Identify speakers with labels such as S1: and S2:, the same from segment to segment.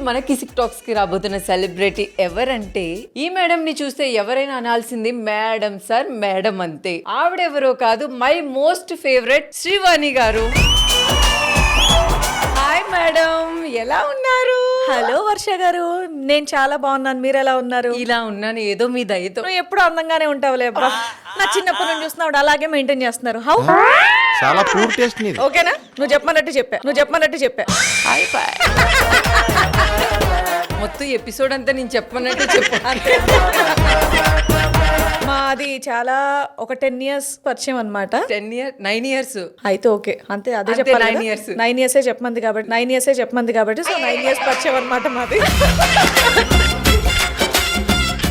S1: మన కిసిక్ టాక్స్ కి రాబోతున్న సెలబ్రిటీ ఎవరంటే ఈ మేడం ని చూస్తే ఎవరైనా అనాల్సింది మేడం సార్ మేడం అంతే. ఆవిడెవరో కాదు, మై మోస్ట్ ఫేవరెట్ శ్రీవాణి గారు. హాయ్ మేడం, ఎలా ఉన్నారు?
S2: హలో వర్ష గారు, నేను చాలా బాగున్నాను. మీరు ఎలా ఉన్నారు?
S1: ఇలా ఉన్నాను ఏదో మీ దయతో.
S2: నువ్వు ఎప్పుడు అందంగానే ఉంటావులే అబ్బా. నా చిన్నప్పటి నుంచి చూస్తున్నావు అలాగే మెయింటైన్ చేస్తున్నారు. హౌ
S3: చాలా పూర్ టేస్ట్ నీది.
S2: ఓకేనా? నువ్వు చెప్పమన్నట్టు చెప్పా.
S1: Hi bye. మొత్తం ఎపిసోడ్ అంతా నేను చెప్పమన్నట్టు చెప్పు.
S2: మాది చాలా ఒక 10 years పరిచయం అనమాట.
S1: 9 years
S2: అయితే ఓకే, అంతే అదే
S1: అంతే,
S2: చెప్పాలి.
S1: 9 years.
S2: 9 years చెప్పమంది కాబట్టి సో 9 years పరిచయం అనమాట మాది.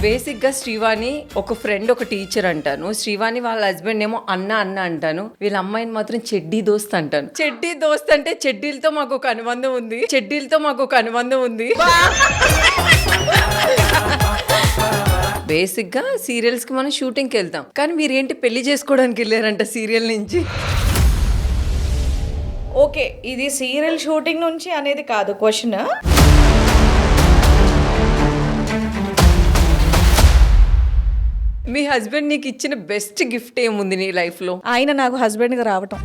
S1: బేసిక్ గా శ్రీవాణి ఒక ఫ్రెండ్, ఒక టీచర్ అంటాను. శ్రీవాణి వాళ్ళ హస్బెండ్ ఏమో అన్న అంటాను. వీళ్ళ అమ్మాయిని మాత్రం చెడ్డీ దోస్త్ అంటాను. చెడ్డీ దోస్త్ అంటే చెడ్డీలతో మాకు ఒక అనుబంధం ఉంది. బేసిక్ గా సీరియల్స్ కి మనం షూటింగ్ కి వెళ్తాం, కానీ మీరేంటి పెళ్లి చేసుకోవడానికి వెళ్ళారంట సీరియల్ నుంచి?
S2: ఓకే, ఇది సీరియల్ షూటింగ్ నుంచి అనేది కాదు క్వశ్చన్.
S1: మీ హస్బెండ్ నీకు ఇచ్చిన బెస్ట్ గిఫ్ట్ ఏముంది నీ లైఫ్ లో?
S2: ఆయన నాకు హస్బెండ్ గా రావటం.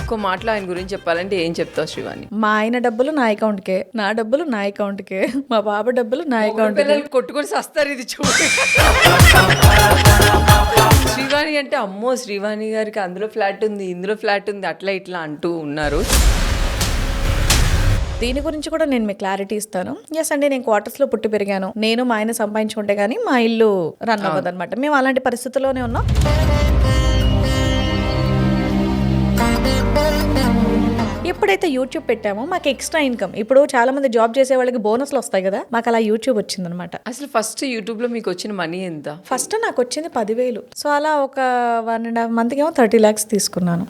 S1: ఒక మాటలో ఆయన గురించి చెప్పాలంటే ఏం చెప్తావు శ్రీవాణి?
S2: మా ఆయన డబ్బులు నా అకౌంట్కే, నా డబ్బులు నా అకౌంట్కే, మా బాబు డబ్బులు నా అకౌంట్.
S1: పిల్లలు కొట్టుకొని సస్తారు. ఇది చూడు. శ్రీవాణి అంటే అమ్మో, శ్రీవాణి గారికి అందులో ఫ్లాట్ ఉంది, ఇందులో ఫ్లాట్ ఉంది, అట్లా ఇట్లా అంటూ ఉన్నారు.
S2: దీని గురించి కూడా నేను మీకు క్లారిటీ ఇస్తాను. ఎస్ అండి, నేను క్వార్టర్స్ లో పుట్టి పెరిగాను. నేను మా ఆయన సంపాదించుకుంటే గానీ మా ఇల్లు రన్ అవ్వదు అనమాట. మేము అలాంటి పరిస్థితుల్లోనే ఉన్నాం. ఎప్పుడైతే యూట్యూబ్ పెట్టామో మాకు ఎక్స్ట్రా ఇన్కమ్, ఇప్పుడు చాలా మంది జాబ్ చేసే వాళ్ళకి బోనస్లు వస్తాయి కదా, మాకు అలా యూట్యూబ్ వచ్చిందనమాట.
S1: అసలు ఫస్ట్ యూట్యూబ్ లో మీకు వచ్చిన మనీ ఎంత?
S2: ఫస్ట్ నాకు వచ్చింది 10,000. సో అలా ఒక 1.5 month ఏమో 30 lakhs తీసుకున్నాను.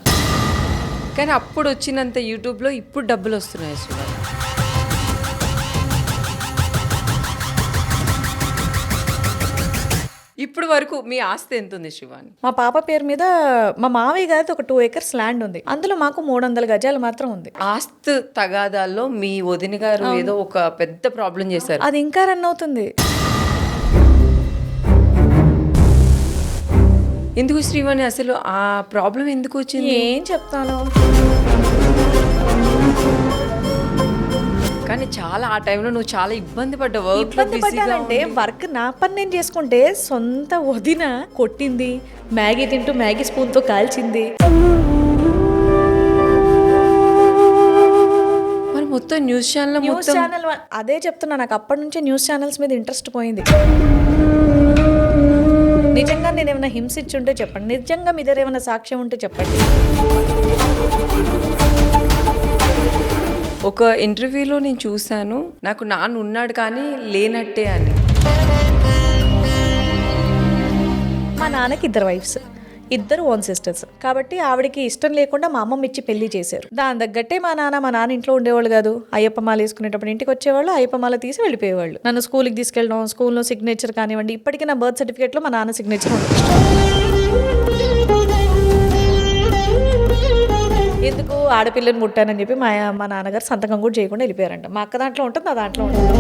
S1: కానీ అప్పుడు వచ్చినంత యూట్యూబ్ లో ఇప్పుడు డబ్బులు వస్తున్నాయి శ్రీవాణి. ఇప్పుడు వరకు మీ ఆస్తి ఎంత ఉంది శ్రీవాణి?
S2: మా పాప పేరు మీద మా మావయ్య గారితో ఒక 2 acres ల్యాండ్ ఉంది. అందులో మాకు 300 గజాలు మాత్రం ఉంది.
S1: ఆస్తి తగాదాల్లో మీ వదిన గారు ఏదో ఒక పెద్ద ప్రాబ్లం చేశారు.
S2: అది ఇంకా రన్ అవుతుంది.
S1: ఎందుకు శ్రీవాణి? అసలు ఆ ప్రాబ్లం ఎందుకు వచ్చింది?
S2: ఏం చెప్తాను.
S1: కానీ చాలా ఆ టైంలో నువ్వు చాలా ఇబ్బంది పడ్డావు.
S2: ఇబ్బంది పడ్డానంటే వర్క్ నా పని నేను చేసుకుంటే సొంత వదిన కొట్టింది, మ్యాగీ తింటూ మ్యాగీ స్పూన్ తో కాల్చింది.
S1: మరి మొత్తం న్యూస్ ఛానల్
S2: అదే చెప్తున్నా, నాకు అప్పటి నుంచే న్యూస్ ఛానల్స్ మీద ఇంట్రెస్ట్ పోయింది. నిజంగా నేను ఏమైనా హింసించుంటే చెప్పండి, నిజంగా మీ దగ్గర ఏమైనా సాక్ష్యం ఉంటే చెప్పండి.
S1: ఒక ఇంటర్వ్యూలో నేను చూశాను, నాకు నాన్న ఉన్నాడు కానీ లేనట్టే అని.
S2: మా నాన్నకి 2 wives, 2 own sisters. కాబట్టి ఆవిడకి ఇష్టం లేకుండా మా అమ్మమ్మ ఇచ్చి పెళ్లి చేశారు. దాని తగ్గట్టే మా నాన్న ఇంట్లో ఉండేవాళ్ళు కాదు. అయ్యప్ప మాల వేసుకునేటప్పుడు ఇంటికి వచ్చేవాళ్ళు, అయ్యప్ప మాల తీసి వెళ్ళిపోయేవాళ్ళు. నన్ను స్కూల్కి తీసుకెళ్ళడం, స్కూల్లో సిగ్నేచర్ కానివ్వండి, ఇప్పటికీ నా బర్త్ సర్టిఫికేట్లో మా నాన్న సిగ్నేచర్ ఉంది. ఎందుకు ఆడపిల్లని ముట్టానని చెప్పి మా నాన్నగారు సంతకం కూడా చేయకుండా వెళ్ళిపోయారంట. మా అక్క దాంట్లో ఉంటుంది, నా దాంట్లో ఉంటుంది.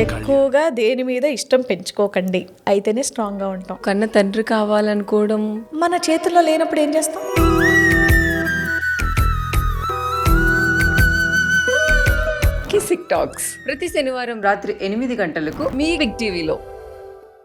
S2: ఎక్కువగా దేని మీద ఇష్టం పెంచుకోకండి, అయితేనే స్ట్రాంగ్ గా ఉంటాం.
S1: కన్న తండ్రి కావాలనుకోవడం
S2: మన చేతుల్లో లేనప్పుడు ఏం చేస్తాం?
S1: కిసిక్ టాక్స్ ప్రతి శనివారం రాత్రి 8 గంటలకు మీ బిగ్ టీవీలో.